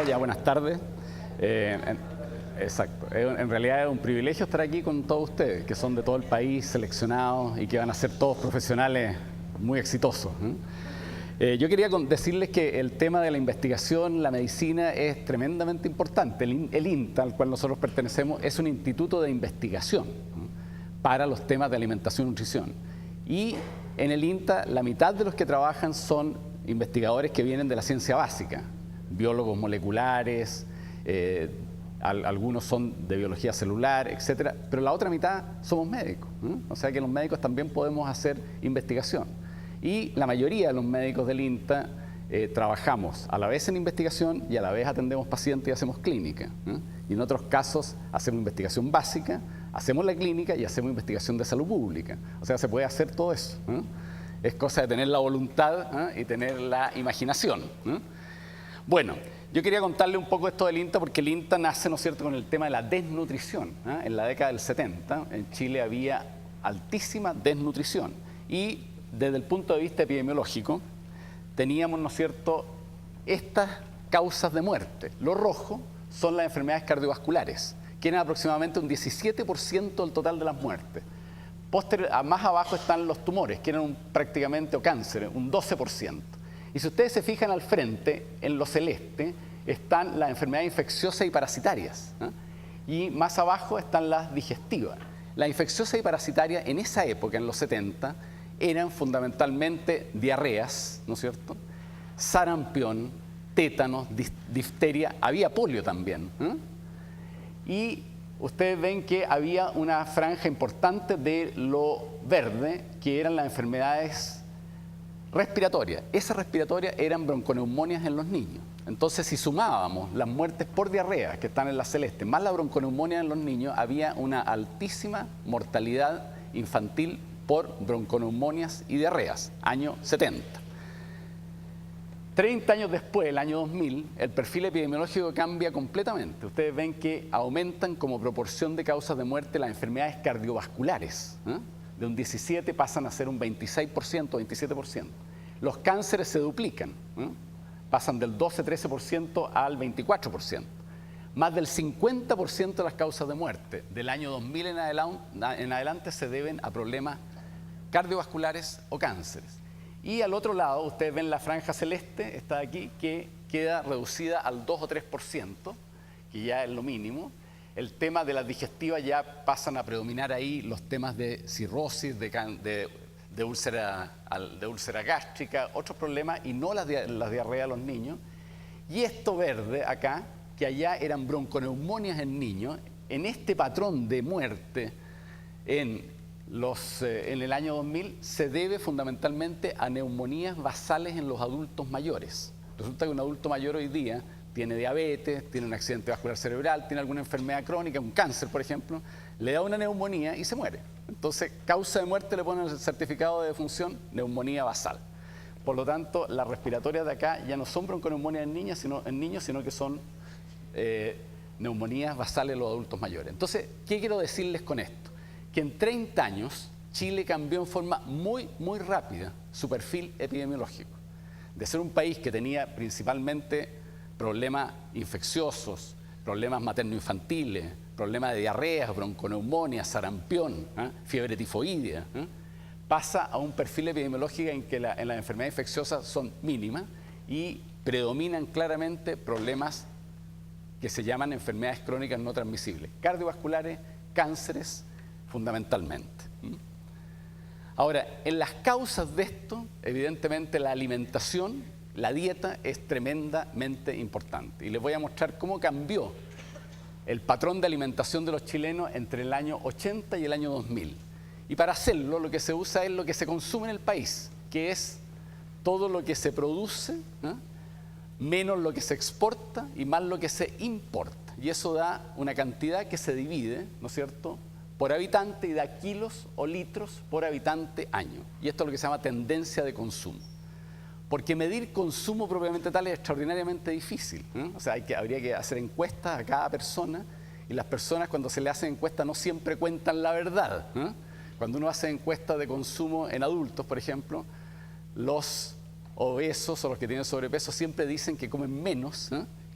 día, ya buenas tardes. Exacto. En realidad es un privilegio estar aquí con todos ustedes, que son de todo el país, seleccionados y que van a ser todos profesionales muy exitosos. Yo quería decirles que el tema de la investigación, la medicina, es tremendamente importante. El INTA, al cual nosotros pertenecemos, es un instituto de investigación para los temas de alimentación y nutrición. Y en el INTA, la mitad de los que trabajan son investigadores que vienen de la ciencia básica, biólogos moleculares, algunos son de biología celular, etcétera, pero la otra mitad somos médicos, o sea que los médicos también podemos hacer investigación. Y la mayoría de los médicos del INTA trabajamos a la vez en investigación y a la vez atendemos pacientes y hacemos clínica. Y en otros casos hacemos investigación básica, hacemos la clínica y hacemos investigación de salud pública. O sea, se puede hacer todo eso. Es cosa de tener la voluntad y tener la imaginación. Bueno, yo quería contarle un poco esto del INTA porque el INTA nace, ¿no es cierto?, con el tema de la desnutrición. En la década del 70 en Chile había altísima desnutrición y desde el punto de vista epidemiológico teníamos, ¿no es cierto?, estas causas de muerte. Lo rojo son las enfermedades cardiovasculares, que eran aproximadamente un 17% del total de las muertes. Más abajo están los tumores, que eran prácticamente, o cánceres, un 12%. Y si ustedes se fijan al frente, en lo celeste, están las enfermedades infecciosas y parasitarias. Y más abajo están las digestivas. Las infecciosas y parasitarias en esa época, en los 70, eran fundamentalmente diarreas, ¿no es cierto?, sarampión, tétanos, difteria, había polio también. Y ustedes ven que había una franja importante de lo verde, que eran las enfermedades respiratorias. Esas respiratorias eran bronconeumonias en los niños. Entonces, si sumábamos las muertes por diarrea, que están en la celeste, más la bronconeumonía en los niños, había una altísima mortalidad infantil por bronconeumonias y diarreas, año 70. 30 años después, el año 2000, el perfil epidemiológico cambia completamente. Ustedes ven que aumentan como proporción de causas de muerte las enfermedades cardiovasculares. De un 17 pasan a ser un 26%, 27%. Los cánceres se duplican, pasan del 12-13% al 24%. Más del 50% de las causas de muerte del año 2000 en adelante se deben a problemas cardiovasculares o cánceres. Y al otro lado, ustedes ven la franja celeste, está aquí, que queda reducida al 2 o 3%, que ya es lo mínimo. El tema de las digestivas ya pasan a predominar ahí los temas de cirrosis, de úlcera gástrica, otros problemas, y no las diarreas de los niños. Y esto verde acá, que allá eran bronconeumonias en niños, en este patrón de muerte en el año 2000 se debe fundamentalmente a neumonías basales en los adultos mayores. Resulta que un adulto mayor hoy día tiene diabetes, tiene un accidente vascular cerebral, tiene alguna enfermedad crónica, un cáncer, por ejemplo, le da una neumonía y se muere. Entonces, causa de muerte le ponen el certificado de defunción, neumonía basal. Por lo tanto, las respiratorias de acá ya no son bronconeumonias en niños, sino que son neumonías basales en los adultos mayores. Entonces, ¿qué quiero decirles con esto? Que en 30 años Chile cambió en forma muy, muy rápida su perfil epidemiológico. De ser un país que tenía principalmente problemas infecciosos, problemas materno-infantiles, problemas de diarreas, bronconeumonias, sarampión, fiebre tifoidea, pasa a un perfil epidemiológico en que en las enfermedades infecciosas son mínimas y predominan claramente problemas que se llaman enfermedades crónicas no transmisibles, cardiovasculares, cánceres, fundamentalmente. Ahora, en las causas de esto, evidentemente la alimentación, la dieta es tremendamente importante. Y les voy a mostrar cómo cambió el patrón de alimentación de los chilenos entre el año 80 y el año 2000. Y para hacerlo, lo que se usa es lo que se consume en el país, que es todo lo que se produce, menos lo que se exporta y más lo que se importa. Y eso da una cantidad que se divide, ¿no es cierto?, por habitante y da kilos o litros por habitante año. Y esto es lo que se llama tendencia de consumo. Porque medir consumo propiamente tal es extraordinariamente difícil. O sea, habría que hacer encuestas a cada persona y las personas cuando se le hacen encuestas no siempre cuentan la verdad. Cuando uno hace encuestas de consumo en adultos, por ejemplo, los obesos o los que tienen sobrepeso siempre dicen que comen menos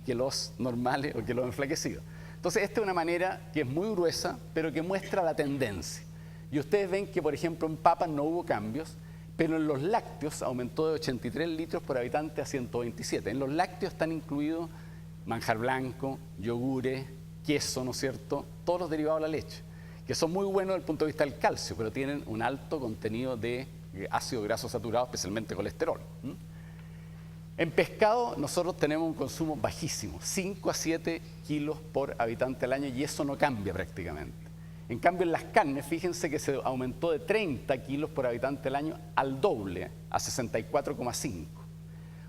que los normales o que los enflaquecidos. Entonces, esta es una manera que es muy gruesa, pero que muestra la tendencia. Y ustedes ven que, por ejemplo, en papas no hubo cambios, pero en los lácteos aumentó de 83 litros por habitante a 127. En los lácteos están incluidos manjar blanco, yogures, queso, ¿no es cierto? Todos los derivados de la leche, que son muy buenos desde el punto de vista del calcio, pero tienen un alto contenido de ácido graso saturado, especialmente colesterol. En pescado nosotros tenemos un consumo bajísimo, 5 a 7 kilos por habitante al año, y eso no cambia prácticamente. En cambio, en las carnes, fíjense que se aumentó de 30 kilos por habitante al año al doble, a 64,5.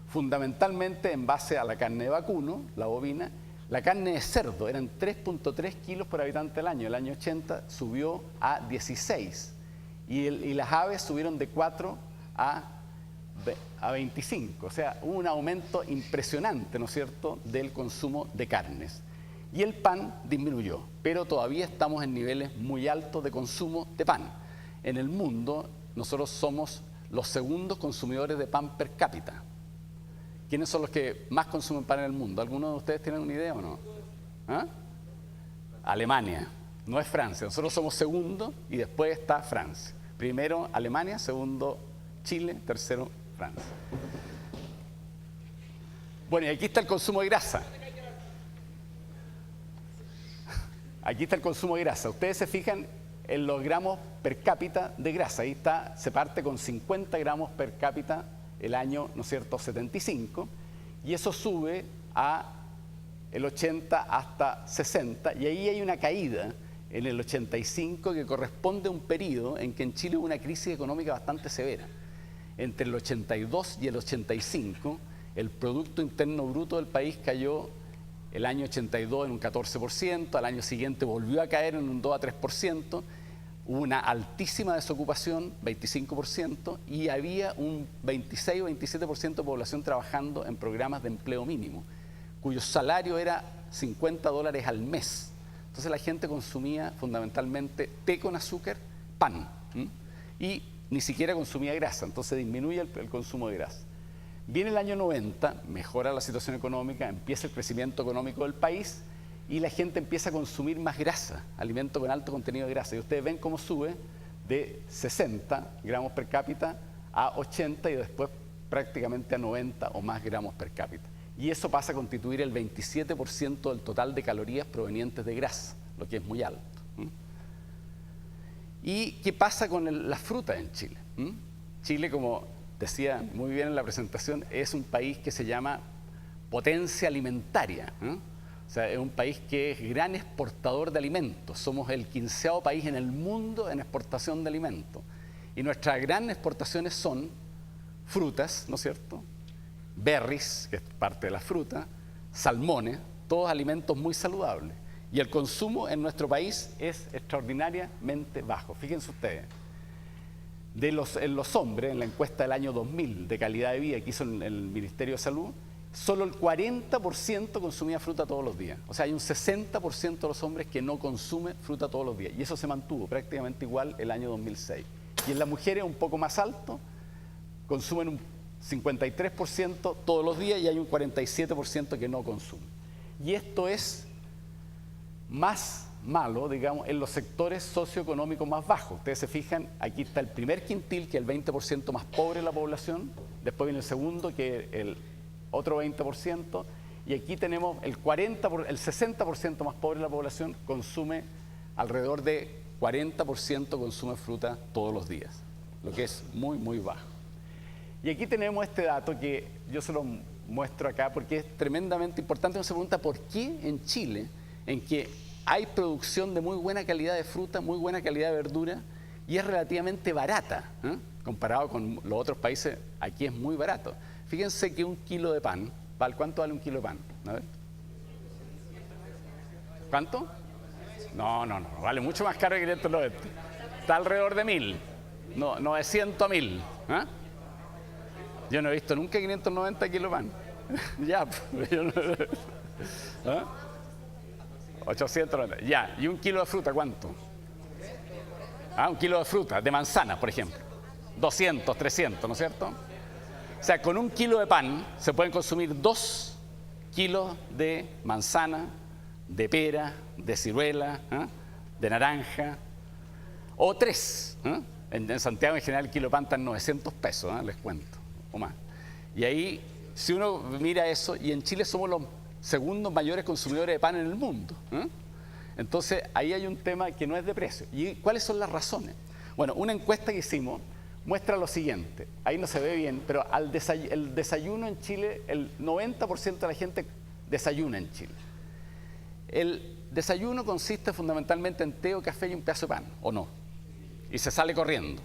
Fundamentalmente en base a la carne de vacuno, la bovina. La carne de cerdo eran 3.3 kilos por habitante al año. El año 80 subió a 16. Y las aves subieron de 4 a 25. O sea, hubo un aumento impresionante, ¿no es cierto?, del consumo de carnes. Y el pan disminuyó, pero todavía estamos en niveles muy altos de consumo de pan. En el mundo, nosotros somos los segundos consumidores de pan per cápita. ¿Quiénes son los que más consumen pan en el mundo? ¿Alguno de ustedes tienen una idea o no? ¿Ah? Alemania, no es Francia. Nosotros somos segundo y después está Francia. Primero Alemania, segundo Chile, tercero Francia. Bueno, y aquí está el consumo de grasa. Aquí está el consumo de grasa. Ustedes se fijan en los gramos per cápita de grasa. Ahí está, se parte con 50 gramos per cápita el año, ¿no es cierto?, 75. Y eso sube a el 80 hasta 60. Y ahí hay una caída en el 85 que corresponde a un periodo en que en Chile hubo una crisis económica bastante severa. Entre el 82 y el 85, el Producto Interno Bruto del país cayó el año 82 en un 14%, al año siguiente volvió a caer en un 2 a 3%, hubo una altísima desocupación, 25%, y había un 26 o 27% de población trabajando en programas de empleo mínimo, cuyo salario era $50 al mes. Entonces la gente consumía fundamentalmente té con azúcar, pan, y ni siquiera consumía grasa, entonces disminuye el consumo de grasa. Viene el año 90, mejora la situación económica, empieza el crecimiento económico del país y la gente empieza a consumir más grasa, alimento con alto contenido de grasa. Y ustedes ven cómo sube de 60 gramos per cápita a 80 y después prácticamente a 90 o más gramos per cápita. Y eso pasa a constituir el 27% del total de calorías provenientes de grasa, lo que es muy alto. ¿Y qué pasa con las frutas en Chile? Chile, como decía muy bien en la presentación, es un país que se llama potencia alimentaria. O sea, es un país que es gran exportador de alimentos. Somos el 15º país en el mundo en exportación de alimentos. Y nuestras grandes exportaciones son frutas, ¿no es cierto?, berries, que es parte de la fruta, salmones, todos alimentos muy saludables. Y el consumo en nuestro país es extraordinariamente bajo. Fíjense ustedes, en los hombres, en la encuesta del año 2000 de calidad de vida que hizo el Ministerio de Salud, solo el 40% consumía fruta todos los días. O sea, hay un 60% de los hombres que no consume fruta todos los días. Y eso se mantuvo prácticamente igual el año 2006. Y en las mujeres un poco más alto, consumen un 53% todos los días y hay un 47% que no consume. Y esto es más malo, digamos, en los sectores socioeconómicos más bajos. Ustedes se fijan, aquí está el primer quintil, que es el 20% más pobre de la población, después viene el segundo, que es el otro 20%, y aquí tenemos el 60% más pobre de la población consume alrededor de 40% consume fruta todos los días, lo que es muy, muy bajo. Y aquí tenemos este dato que yo se lo muestro acá porque es tremendamente importante. Uno se pregunta por qué en Chile, en que hay producción de muy buena calidad de fruta, muy buena calidad de verdura y es relativamente barata, comparado con los otros países, aquí es muy barato. Fíjense que un kilo de pan, ¿cuánto vale un kilo de pan? A ver. ¿Cuánto? No, vale mucho más caro que 590. Está alrededor de 1000, 900 a 1000. Yo no he visto nunca 590 kilos de pan. Ya, yo no. 890. Ya, ¿y un kilo de fruta cuánto? Un kilo de fruta, de manzana, por ejemplo. 200, 300, ¿no es cierto? O sea, con un kilo de pan se pueden consumir 2 kilos de manzana, de pera, de ciruela, de naranja, o 3. En Santiago en general el kilo de pan está en 900 pesos, les cuento, o más. Y ahí, si uno mira eso, y en Chile somos los segundos mayores consumidores de pan en el mundo. Entonces, ahí hay un tema que no es de precio. ¿Y cuáles son las razones? Bueno, una encuesta que hicimos muestra lo siguiente. Ahí no se ve bien, pero el desayuno en Chile, el 90% de la gente desayuna en Chile. El desayuno consiste fundamentalmente en té o café y un pedazo de pan, ¿o no? Y se sale corriendo.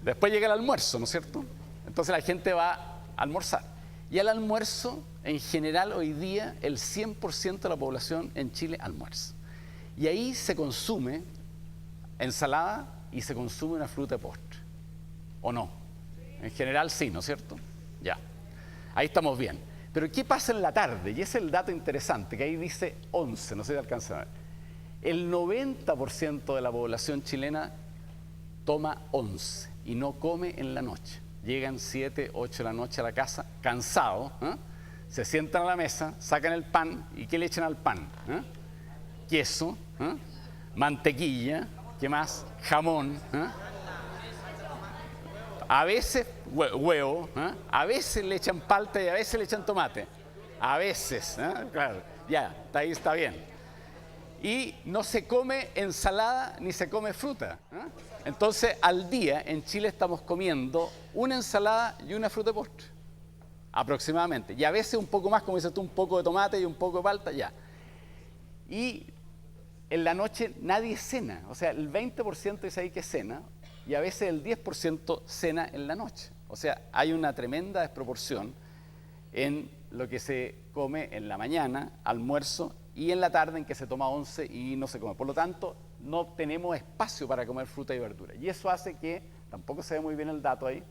Después llega el almuerzo, ¿no es cierto? Entonces la gente va a almorzar. Y al almuerzo, en general, hoy día, el 100% de la población en Chile almuerza. Y ahí se consume ensalada y se consume una fruta de postre. ¿O no? En general sí, ¿no es cierto? Ya. Ahí estamos bien. Pero ¿qué pasa en la tarde? Y ese es el dato interesante, que ahí dice 11, no sé si alcanza a ver. El 90% de la población chilena toma 11 y no come en la noche. Llegan 7, 8 de la noche a la casa, cansados, se sientan a la mesa, sacan el pan, ¿y qué le echan al pan? Queso, mantequilla, ¿qué más? Jamón, a veces huevo, a veces le echan palta y a veces le echan tomate. A veces, claro, ya, ahí está bien. Y no se come ensalada ni se come fruta. Entonces, al día en Chile estamos comiendo una ensalada y una fruta de postre, aproximadamente. Y a veces un poco más, como dices tú, un poco de tomate y un poco de palta, ya. Y en la noche nadie cena. O sea, el 20% dice ahí que cena y a veces el 10% cena en la noche. O sea, hay una tremenda desproporción en lo que se come en la mañana, almuerzo, y en la tarde en que se toma 11 y no se come. Por lo tanto, no tenemos espacio para comer fruta y verdura. Y eso hace que, tampoco se ve muy bien el dato ahí,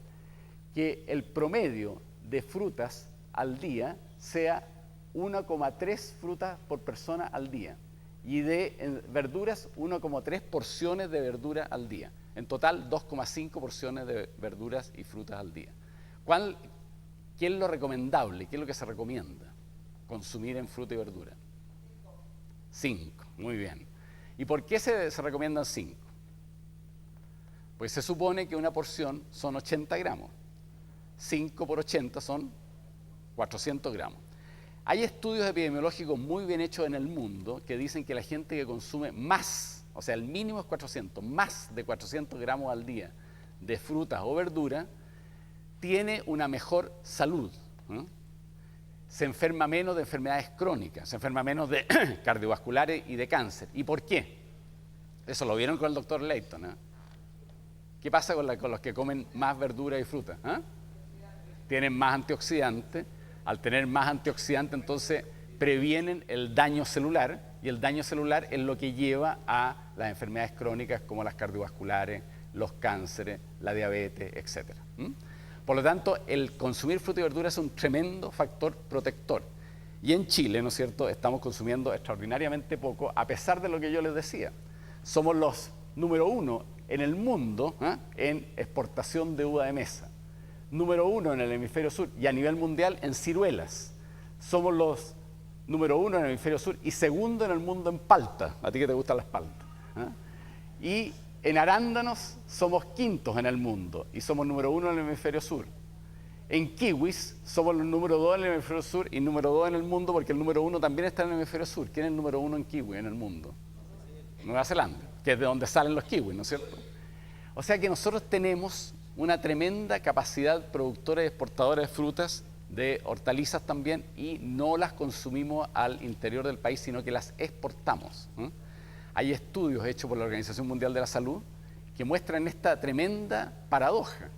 que el promedio de frutas al día sea 1,3 frutas por persona al día. Y de verduras, 1,3 porciones de verdura al día. En total, 2,5 porciones de verduras y frutas al día. ¿Qué es lo recomendable? ¿Qué es lo que se recomienda consumir en fruta y verdura? 5, muy bien. ¿Y por qué se recomiendan 5? Pues se supone que una porción son 80 gramos. 5 por 80 son 400 gramos. Hay estudios epidemiológicos muy bien hechos en el mundo que dicen que la gente que consume más, o sea, el mínimo es 400, más de 400 gramos al día de frutas o verduras, tiene una mejor salud. Se enferma menos de enfermedades crónicas, se enferma menos de cardiovasculares y de cáncer. ¿Y por qué? Eso lo vieron con el doctor Leighton. ¿Qué pasa con los que comen más verduras y frutas? Tienen más antioxidantes. Al tener más antioxidantes, entonces previenen el daño celular, y el daño celular es lo que lleva a las enfermedades crónicas como las cardiovasculares, los cánceres, la diabetes, etc. Por lo tanto, el consumir fruta y verdura es un tremendo factor protector. Y en Chile, ¿no es cierto?, estamos consumiendo extraordinariamente poco, a pesar de lo que yo les decía. Somos los número 1 en el mundo en exportación de uva de mesa. Número 1 en el hemisferio sur y a nivel mundial en ciruelas. Somos los número 1 en el hemisferio sur y segundo en el mundo en palta. A ti que te gustan las paltas. Y en arándanos somos quintos en el mundo y somos número 1 en el hemisferio sur. En kiwis somos los número 2 en el hemisferio sur y número 2 en el mundo porque el número 1 también está en el hemisferio sur. ¿Quién es el número 1 en kiwi en el mundo? Nueva Zelanda, que es de donde salen los kiwis, ¿no es cierto? O sea que nosotros tenemos una tremenda capacidad productora y exportadora de frutas, de hortalizas también, y no las consumimos al interior del país, sino que las exportamos. Hay estudios hechos por la Organización Mundial de la Salud que muestran esta tremenda paradoja,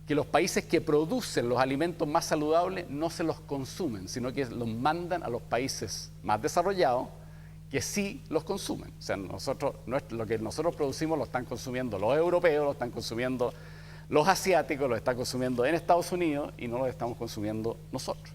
que los países que producen los alimentos más saludables no se los consumen, sino que los mandan a los países más desarrollados que sí los consumen. O sea, lo que nosotros producimos lo están consumiendo los europeos, lo están consumiendo los asiáticos, lo están consumiendo en Estados Unidos y no lo estamos consumiendo nosotros.